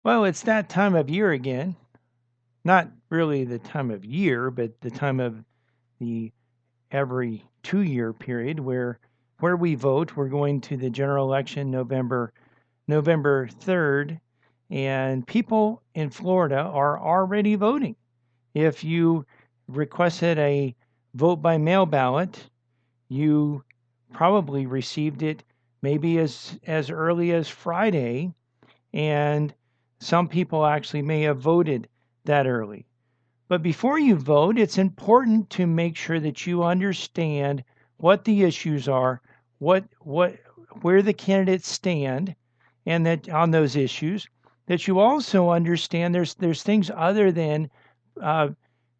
Well, it's that time of year again. Not really the time of year, but the time of the every 2-year period where we vote. We're going to the general election November 3rd, and people in Florida are already voting. If you requested a vote by mail ballot, you probably received it maybe as early as Friday, and some people actually may have voted that early. But before you vote, it's important to make sure that you understand what the issues are, what where the candidates stand, and that on those issues, that you also understand there's things other than uh,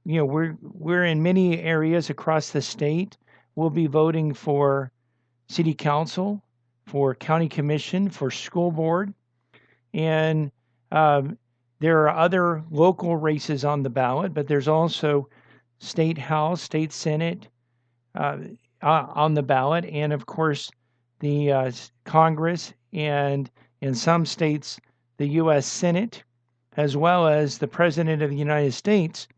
we're in many areas across the state. We'll be voting for city council, for county commission, for school board, and um, there are other local races on the ballot, but there's also state house, state senate uh, on the ballot, and of course the Congress, and in some states the U.S. Senate, as well as the President of the United States.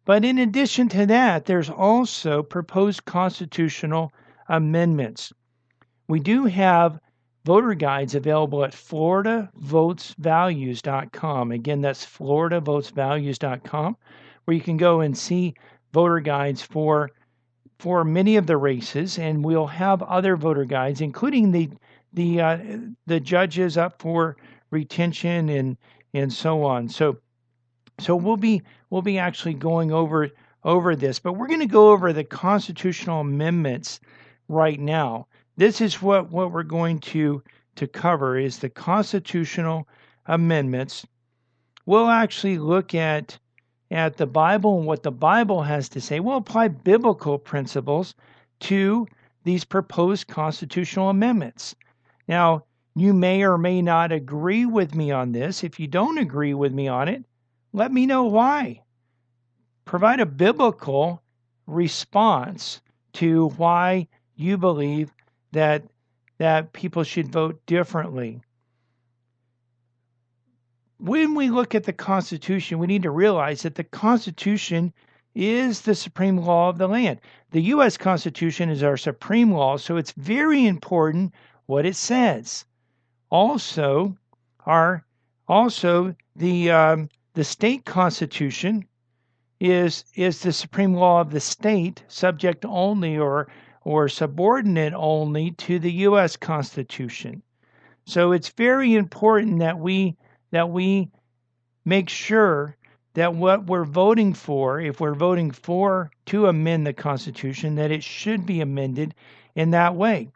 But in addition to that, there's also proposed constitutional amendments. We do have voter guides available at floridavotesvalues.com. Again, that's floridavotesvalues.com, where you can go and see voter guides for many of the races, and we'll have other voter guides, including the judges up for retention and so on. So we'll be actually going over this, but we're going to go over the constitutional amendments right now. This is what we're going to cover is the constitutional amendments. We'll actually look at the Bible and what the Bible has to say. We'll apply biblical principles to these proposed constitutional amendments. Now, you may or may not agree with me on this. If you don't agree with me on it, let me know why. Provide a biblical response to why you believe that people should vote differently. When we look at the Constitution, we need to realize that the Constitution is the supreme law of the land. The U.S. Constitution is our supreme law, so it's very important what it says. Also, the state constitution is the supreme law of the state, subject only or subordinate only to the U.S. Constitution. So it's very important that we make sure that what we're voting for, if we're voting for to amend the Constitution, that it should be amended in that way.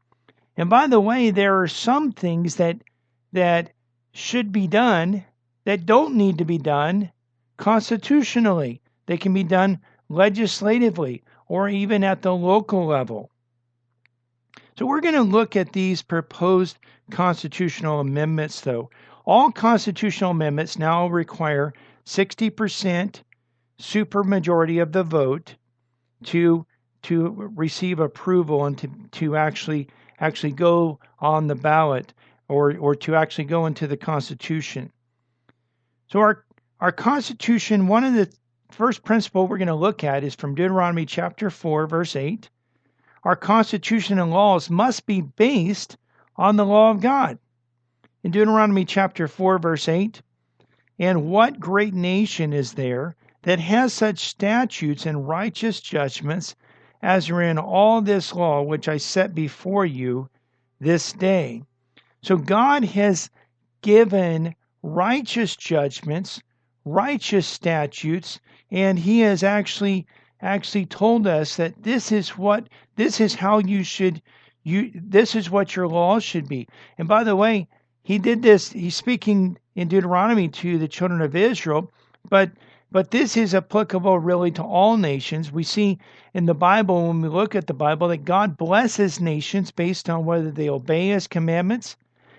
And by the way, there are some things that should be done that don't need to be done constitutionally. They can be done legislatively or even at the local level. So we're going to look at these proposed constitutional amendments, though. All constitutional amendments now require 60% supermajority of the vote to receive approval and to actually go on the ballot or to actually go into the Constitution. So our Constitution, one of the first principle we're going to look at is from Deuteronomy chapter 4, verse 8. Our Constitution and laws must be based on the law of God. In Deuteronomy chapter 4, verse 8, and what great nation is there that has such statutes and righteous judgments as are in all this law which I set before you this day? So God has given righteous judgments, righteous statutes, and he has actually told us that this is how this is what your laws should be. And by the way, he did this, he's speaking in Deuteronomy to the children of Israel, but this is applicable really to all nations. We see in the Bible, when we look at the Bible, that God blesses nations based on whether they obey his commandments.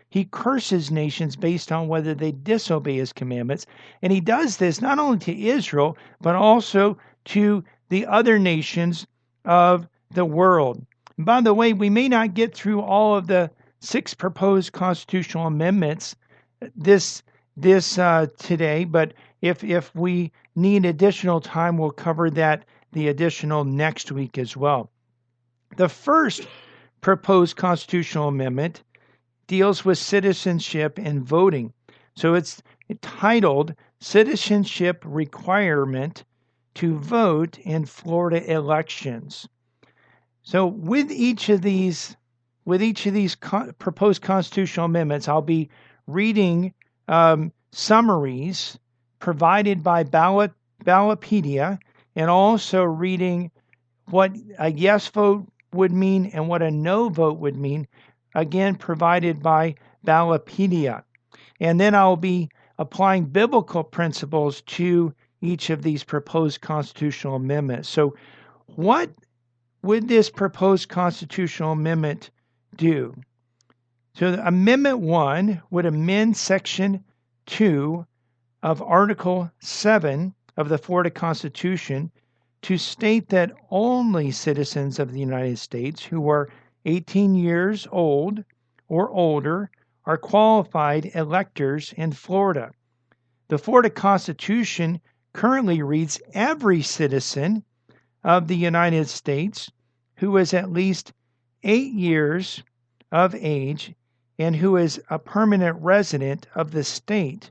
He curses nations based on whether they disobey his commandments. And he does this not only to Israel, but also to the other nations of the world. And by the way, we may not get through all of the 6 proposed constitutional amendments this this today, but if we need additional time, we'll cover the additional next week as well. The first proposed constitutional amendment deals with citizenship and voting. So it's titled Citizenship Requirement to Vote in Florida Elections. So with each of these proposed constitutional amendments, I'll be reading summaries provided by Ballotpedia, and also reading what a yes vote would mean and what a no vote would mean, again provided by Ballotpedia. And then I'll be applying biblical principles to each of these proposed constitutional amendments. So what would this proposed constitutional amendment do? So Amendment 1 would amend Section 2 of Article 7 of the Florida Constitution to state that only citizens of the United States who are 18 years old or older are qualified electors in Florida. The Florida Constitution currently reads every citizen of the United States who is at least 8 years of age and who is a permanent resident of the state,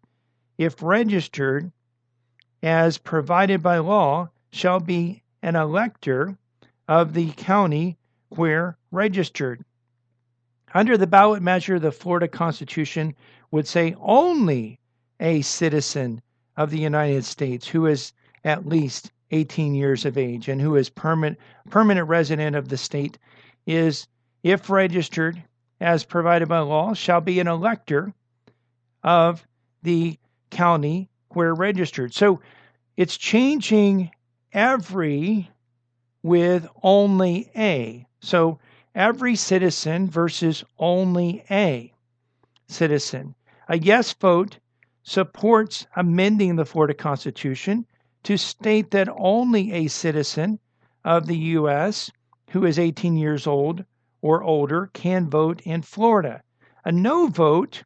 if registered as provided by law, shall be an elector of the county where registered. Under the ballot measure, the Florida Constitution would say only a citizen of the United States who is at least 18 years of age and who is permanent resident of the state is, if registered as provided by law, shall be an elector of the county where registered. So it's changing every with only a. So every citizen versus only a citizen. A yes vote supports amending the Florida Constitution to state that only a citizen of the U.S. who is 18 years old or older can vote in Florida. A no vote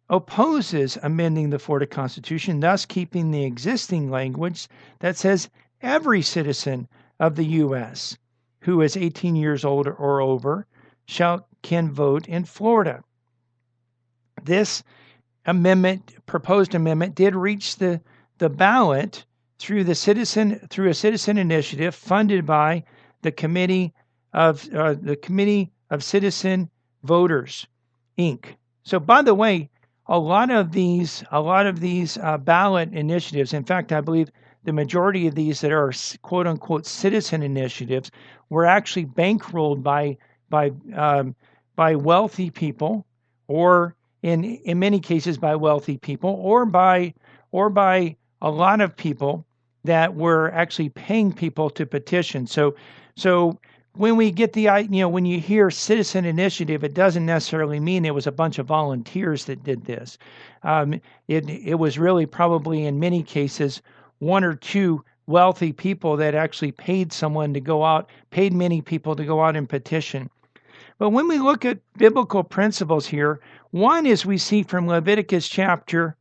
opposes amending the Florida Constitution, thus keeping the existing language that says every citizen of the U.S. who is 18 years old or over can vote in Florida. This proposed amendment, did reach the ballot through a citizen initiative funded by the Committee of Citizen Voters, Inc. So, by the way, a lot of these ballot initiatives, in fact, I believe the majority of these that are quote unquote citizen initiatives, were actually bankrolled by wealthy people, or in many cases by wealthy people, or by a lot of people that were actually paying people to petition. So when we get when you hear citizen initiative, it doesn't necessarily mean it was a bunch of volunteers that did this. It was really probably in many cases one or two wealthy people that actually paid many people to go out and petition. But when we look at biblical principles here, one is we see from Leviticus chapter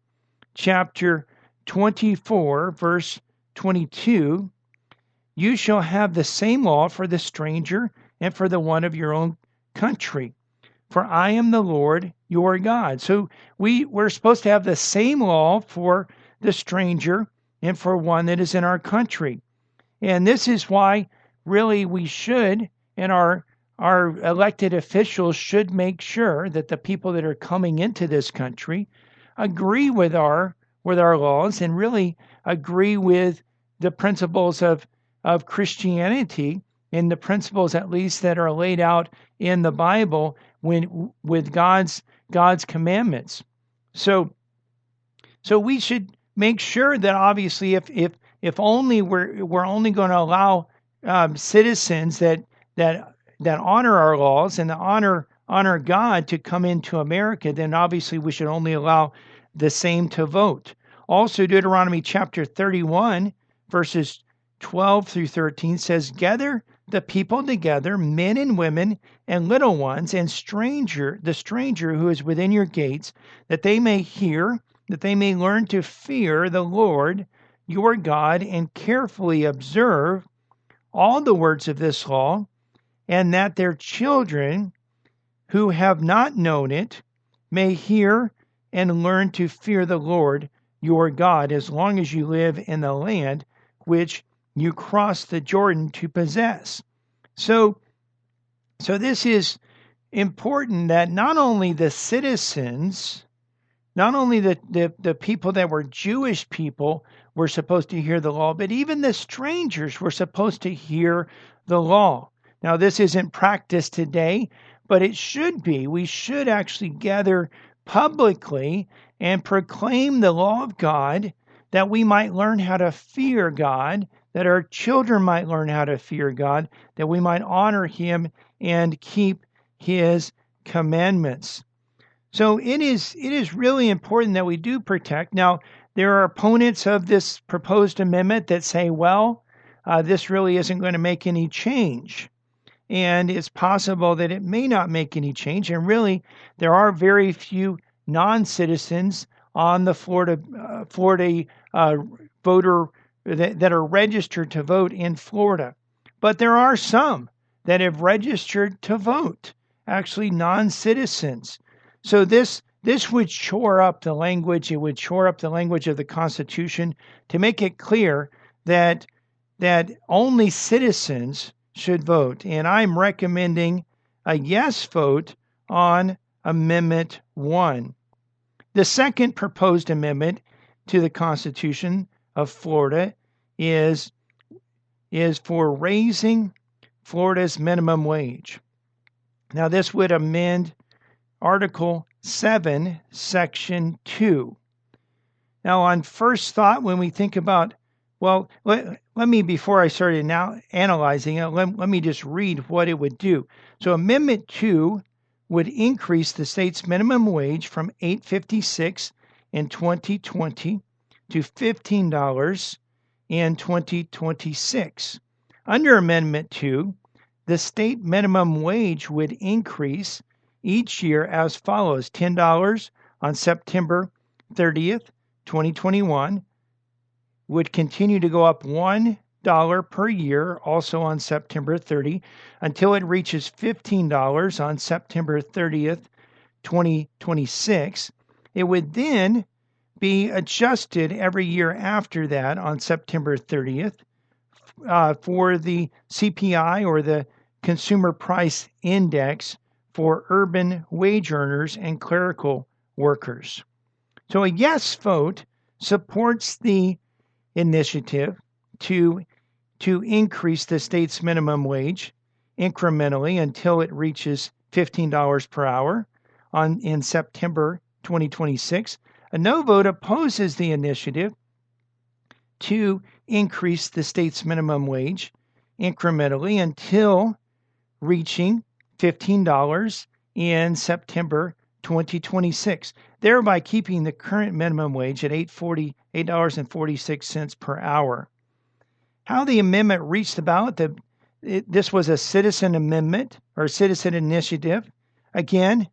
24, verse 22, you shall have the same law for the stranger and for the one of your own country. For I am the Lord your God. So we're supposed to have the same law for the stranger and for one that is in our country. And this is why really we should, and our elected officials should make sure that the people that are coming into this country agree with our laws and really agree with the principles of Christianity and the principles at least that are laid out in the Bible with God's commandments. So we should make sure that obviously if only we're only going to allow citizens that honor our laws and honor God to come into America, then obviously we should only allow the same to vote. Also, Deuteronomy chapter 31, verses 12 through 13 says, gather the people together, men and women and little ones, and the stranger who is within your gates, that they may hear that they may learn to fear the Lord your God and carefully observe all the words of this law, and that their children who have not known it may hear and learn to fear the Lord your God as long as you live in the land which you cross the Jordan to possess. So this is important, that not only the citizens, not only the people that were Jewish people were supposed to hear the law, but even the strangers were supposed to hear the law. Now, this isn't practiced today, but it should be. We should actually gather publicly and proclaim the law of God, that we might learn how to fear God, that our children might learn how to fear God, that we might honor Him and keep His commandments. So it is really important that we do protect. Now, there are opponents of this proposed amendment that say, well, this really isn't going to make any change. And it's possible that it may not make any change. And really, there are very few non-citizens on the Florida voter that are registered to vote in Florida. But there are some that have registered to vote, actually non-citizens. So this would shore up the language. It would shore up the language of the Constitution to make it clear that only citizens should vote. And I'm recommending a yes vote on Amendment 1. The second proposed amendment to the Constitution of Florida is for raising Florida's minimum wage. Now, this would amend Article 7, Section 2. Now, on first thought, when we think about, well, let me, before I started now analyzing it, let me just read what it would do. So Amendment 2 would increase the state's minimum wage from $8.56 in 2020 to $15 in 2026. Under Amendment 2, the state minimum wage would increase each year as follows: $10 on September 30th, 2021, would continue to go up $1 per year, also on September 30, until it reaches $15 on September 30th, 2026. It would then be adjusted every year after that on September 30th for the CPI, or the Consumer Price Index, for urban wage earners and clerical workers. So a yes vote supports the initiative to increase the state's minimum wage incrementally until it reaches $15 per hour in September 2026. A no vote opposes the initiative to increase the state's minimum wage incrementally until reaching $15 in September 2026, thereby keeping the current minimum wage at $8.46 per hour. How the amendment reached the ballot, this was a citizen amendment or citizen initiative. Again,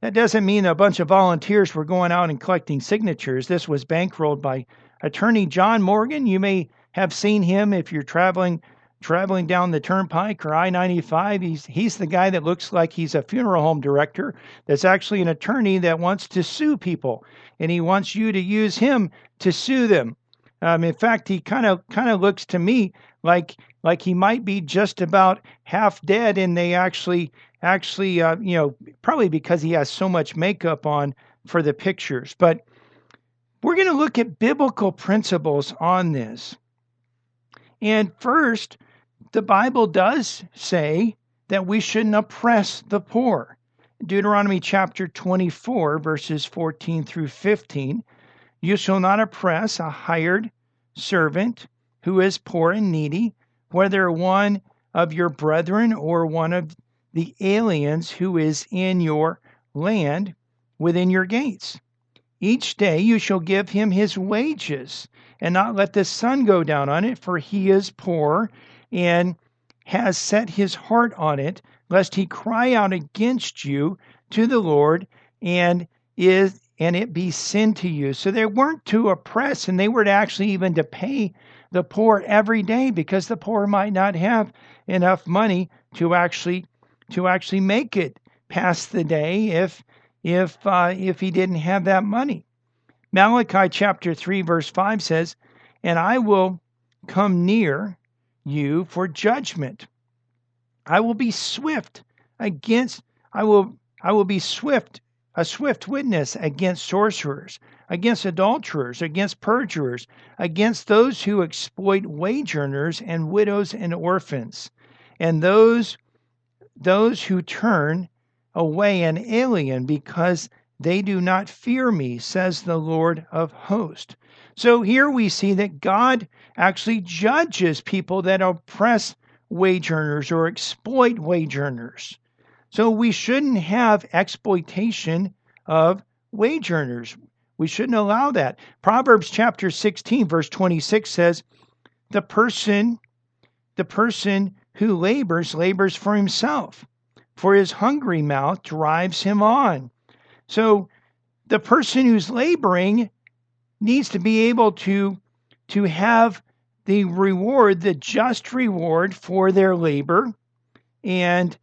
that doesn't mean a bunch of volunteers were going out and collecting signatures. This was bankrolled by Attorney John Morgan. You may have seen him if you're traveling down the turnpike or I-95. He's the guy that looks like he's a funeral home director that's actually an attorney that wants to sue people, and he wants you to use him to sue them. In fact, he kind of looks to me like he might be just about half dead, and they actually probably because he has so much makeup on for the pictures. But we're going to look at biblical principles on this. And first, the Bible does say that we shouldn't oppress the poor. Deuteronomy chapter 24, verses 14 through 15. You shall not oppress a hired servant who is poor and needy, whether one of your brethren or one of the aliens who is in your land within your gates. Each day you shall give him his wages, and not let the sun go down on it, for he is poor and has set his heart on it, lest he cry out against you to the Lord, and it be sin to you. So they weren't to oppress, and they were to actually even to pay the poor every day, because the poor might not have enough money to actually make it past the day if he didn't have that money. Malachi chapter 3 verse 5 says, "And I will come near you for judgment. I will be swift against I will be swift, a swift witness against sorcerers, against adulterers, against perjurers, against those who exploit wage earners and widows and orphans, and those who turn away an alien, because they do not fear me, says the Lord of hosts." So here we see that God actually judges people that oppress wage earners or exploit wage earners. So we shouldn't have exploitation of wage earners. We shouldn't allow that. Proverbs chapter 16 verse 26 says, the person who labors for himself, for his hungry mouth drives him on. So the person who's laboring needs to be able to have the reward, the just reward for their labor, and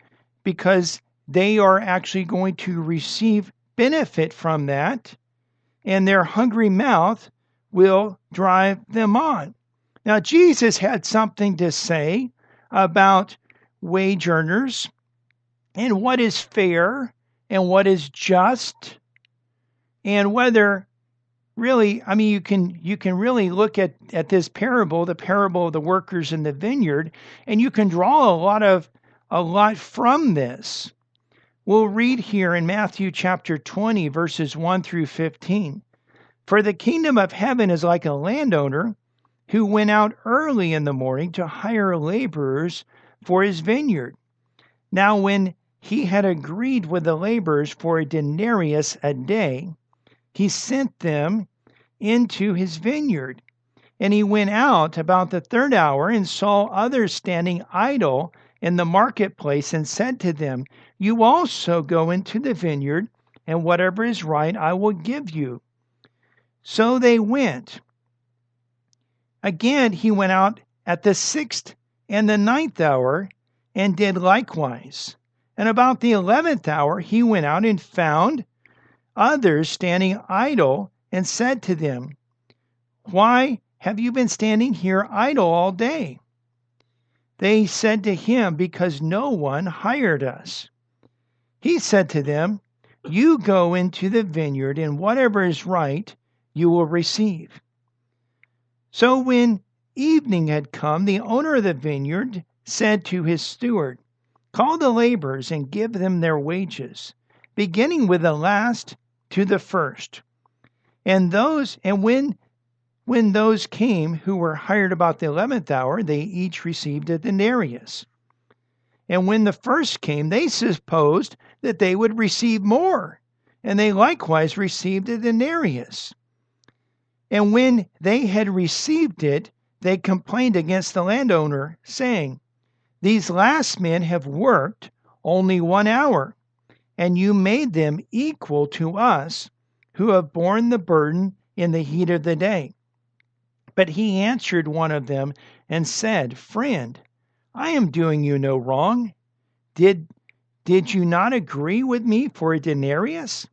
because they are actually going to receive benefit from that, and their hungry mouth will drive them on. Now, Jesus had something to say about wage earners and what is fair and what is just, and whether really, I mean, you can really look at this parable, the parable of the workers in the vineyard, and you can draw a lot from this. We'll read here in Matthew chapter 20, verses 1 through 15. "For the kingdom of heaven is like a landowner who went out early in the morning to hire laborers for his vineyard. Now when he had agreed with the laborers for a denarius a day, he sent them into his vineyard. And he went out about the third hour and saw others standing idle in the marketplace, and said to them, 'You also go into the vineyard, and whatever is right I will give you.' So they went. Again he went out at the 6th and the 9th hour, and did likewise. And about the 11th hour he went out and found others standing idle, and said to them, 'Why have you been standing here idle all day?' They said to him, 'Because no one hired us.' He said to them, 'You go into the vineyard, and whatever is right you will receive.' So when evening had come, the owner of the vineyard said to his steward, 'Call the laborers and give them their wages, beginning with the last to the first.' And when those came who were hired about the 11th hour, they each received a denarius. And when the first came, they supposed that they would receive more, and they likewise received a denarius. And when they had received it, they complained against the landowner, saying, 'These last men have worked only 1 hour, and you made them equal to us, who have borne the burden in the heat of the day.' But he answered one of them and said, 'Friend, I am doing you no wrong. Did you not agree with me for a denarius?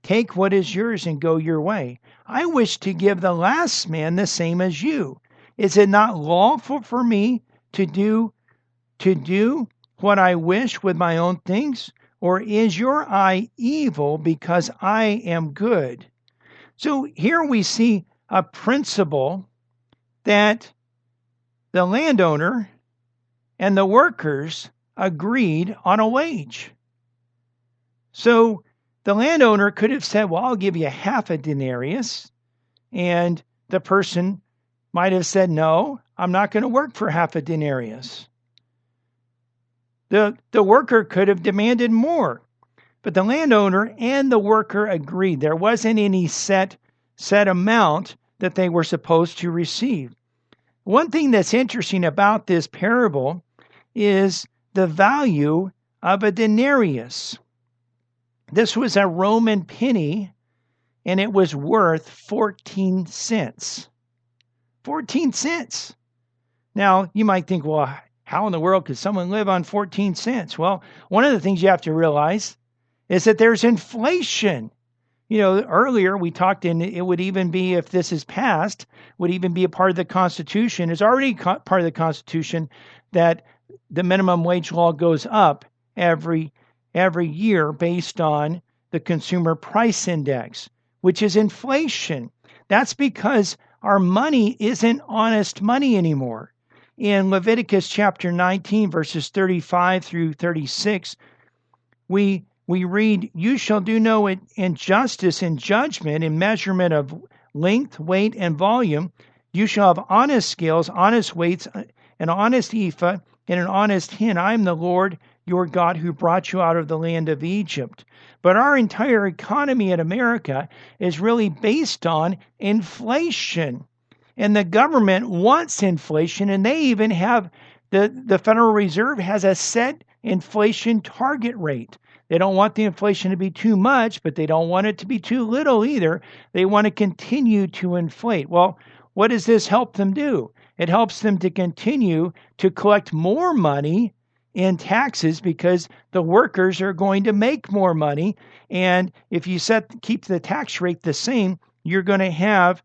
Take what is yours and go your way. I wish to give the last man the same as you. Is it not lawful for me to do what I wish with my own things? Or is your eye evil because I am good?' So here we see a principle that the landowner and the workers agreed on a wage. So the landowner could have said, 'Well, I'll give you half a denarius.' And the person might have said, 'No, I'm not going to work for half a denarius.' The worker could have demanded more. But the landowner and the worker agreed. There wasn't any set amount that they were supposed to receive. One thing that's interesting about this parable is the value of a denarius. This was a Roman penny and it was worth 14 cents. 14 cents. Now, you might think, well, how in the world could someone live on 14 cents? Well, one of the things you have to realize is that there's inflation. Earlier we talked, and it would even be, if this is passed, would even be a part of the Constitution. It's already part of the Constitution that the minimum wage law goes up every year based on the consumer price index, which is inflation. That's because our money isn't honest money anymore. In Leviticus chapter 19, verses 35 through 36, we read, "You shall do no injustice in judgment, in measurement of length, weight, and volume. You shall have honest scales, honest weights, an honest ephah, and an honest hin. I am the Lord your God who brought you out of the land of Egypt." But our entire economy in America is really based on inflation. And the government wants inflation, and they even have, the Federal Reserve has a set inflation target rate. They don't want the inflation to be too much, but they don't want it to be too little either. They want to continue to inflate. Well, what does this help them do? It helps them to continue to collect more money in taxes because the workers are going to make more money. And if you keep the tax rate the same, you're going to have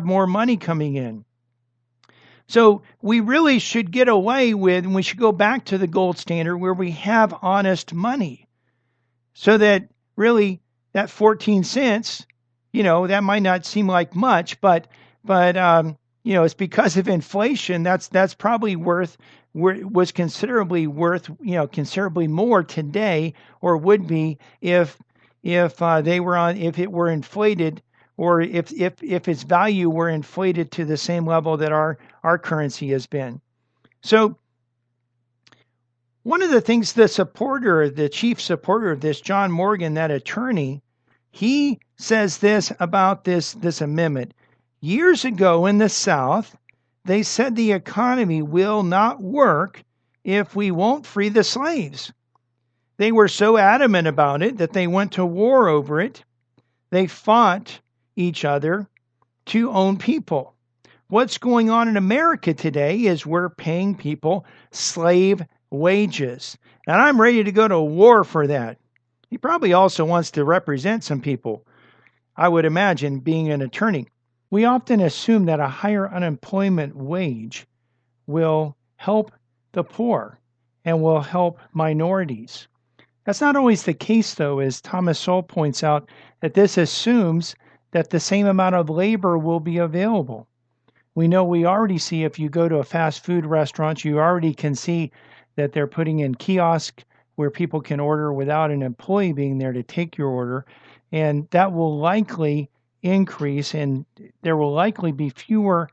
more money coming in. So we really should get away with, and we should go back to the gold standard where we have honest money. So that really that 14 cents, that might not seem like much, but it's because of inflation. That's probably was considerably worth, considerably more today, or would be if it were inflated, or if its value were inflated to the same level that our currency has been. So one of the things the chief supporter of this, John Morgan, that attorney, he says this about this amendment. Years ago in the South, they said the economy will not work if we won't free the slaves. They were so adamant about it that they went to war over it. They fought each other to own people. What's going on in America today is we're paying people slave wages. And I'm ready to go to war for that. He probably also wants to represent some people, I would imagine, being an attorney. We often assume that a higher unemployment wage will help the poor and will help minorities. That's not always the case, though, as Thomas Sowell points out, that this assumes that the same amount of labor will be available. We already see, if you go to a fast food restaurant, you already can see that they're putting in kiosks where people can order without an employee being there to take your order. And that will likely increase, and there will likely be fewer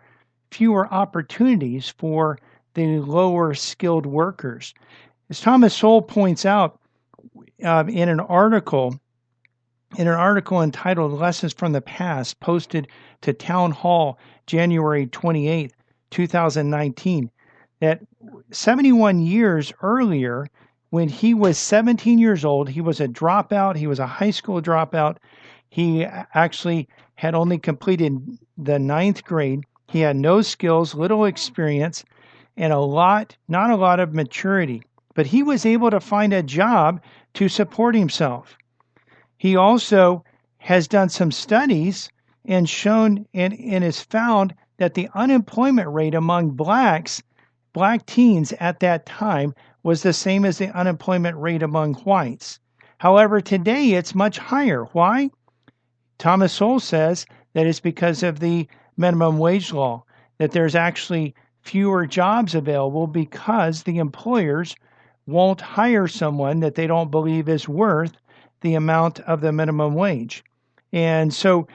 opportunities for the lower skilled workers. As Thomas Sowell points out in an article entitled "Lessons from the Past," posted to Town Hall January 28, 2019, that 71 years earlier, when he was 17 years old, he was a dropout. He was a high school dropout. He actually had only completed the 9th grade. He had no skills, little experience, and not a lot of maturity. But he was able to find a job to support himself. He also has done some studies and shown and has found that the unemployment rate among black teens at that time was the same as the unemployment rate among whites. However, today it's much higher. Why? Thomas Sowell says that it's because of the minimum wage law, that there's actually fewer jobs available because the employers won't hire someone that they don't believe is worth the amount of the minimum wage. And so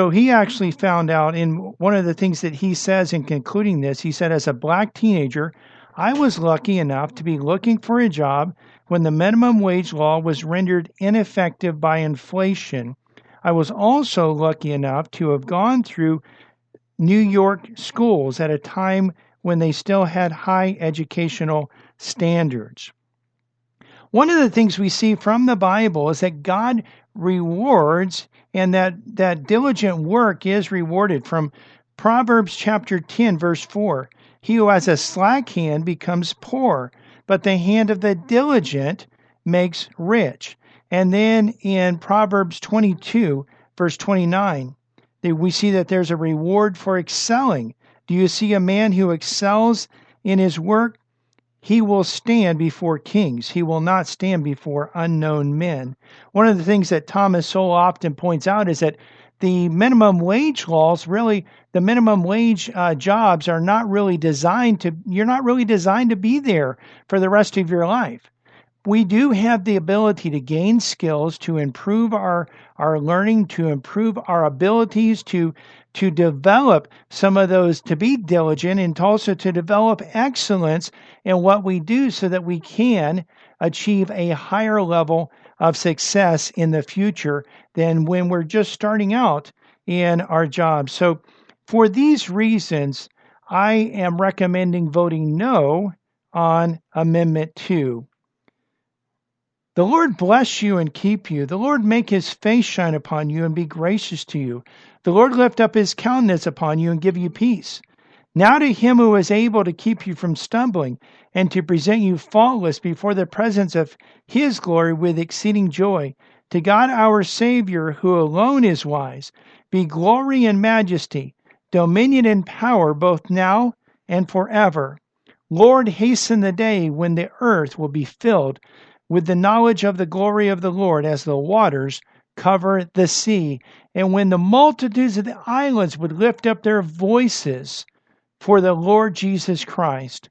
he actually found out, in one of the things that he says in concluding this, he said, as a black teenager, I was lucky enough to be looking for a job when the minimum wage law was rendered ineffective by inflation. I was also lucky enough to have gone through New York schools at a time when they still had high educational standards. One of the things we see from the Bible is that God rewards and that diligent work is rewarded. From Proverbs chapter 10, verse 4, he who has a slack hand becomes poor, but the hand of the diligent makes rich. And then in Proverbs 22, verse 29, we see that there's a reward for excelling. Do you see a man who excels in his work? He will stand before kings. He will not stand before unknown men. One of the things that Thomas so often points out is that the minimum wage laws, really, the minimum wage jobs are not really designed to, you're not really designed to be there for the rest of your life. We do have the ability to gain skills, to improve our learning, to improve our abilities, to develop some of those, to be diligent, and also to develop excellence in what we do so that we can achieve a higher level of success in the future than when we're just starting out in our jobs. So for these reasons, I am recommending voting no on Amendment 2. The Lord bless you and keep you. The Lord make his face shine upon you and be gracious to you. The Lord lift up his countenance upon you and give you peace. Now to him who is able to keep you from stumbling and to present you faultless before the presence of his glory with exceeding joy, to God our Savior, who alone is wise, be glory and majesty, dominion and power both now and forever. Lord, hasten the day when the earth will be filled with the knowledge of the glory of the Lord as the waters cover the sea, and when the multitudes of the islands would lift up their voices for the Lord Jesus Christ.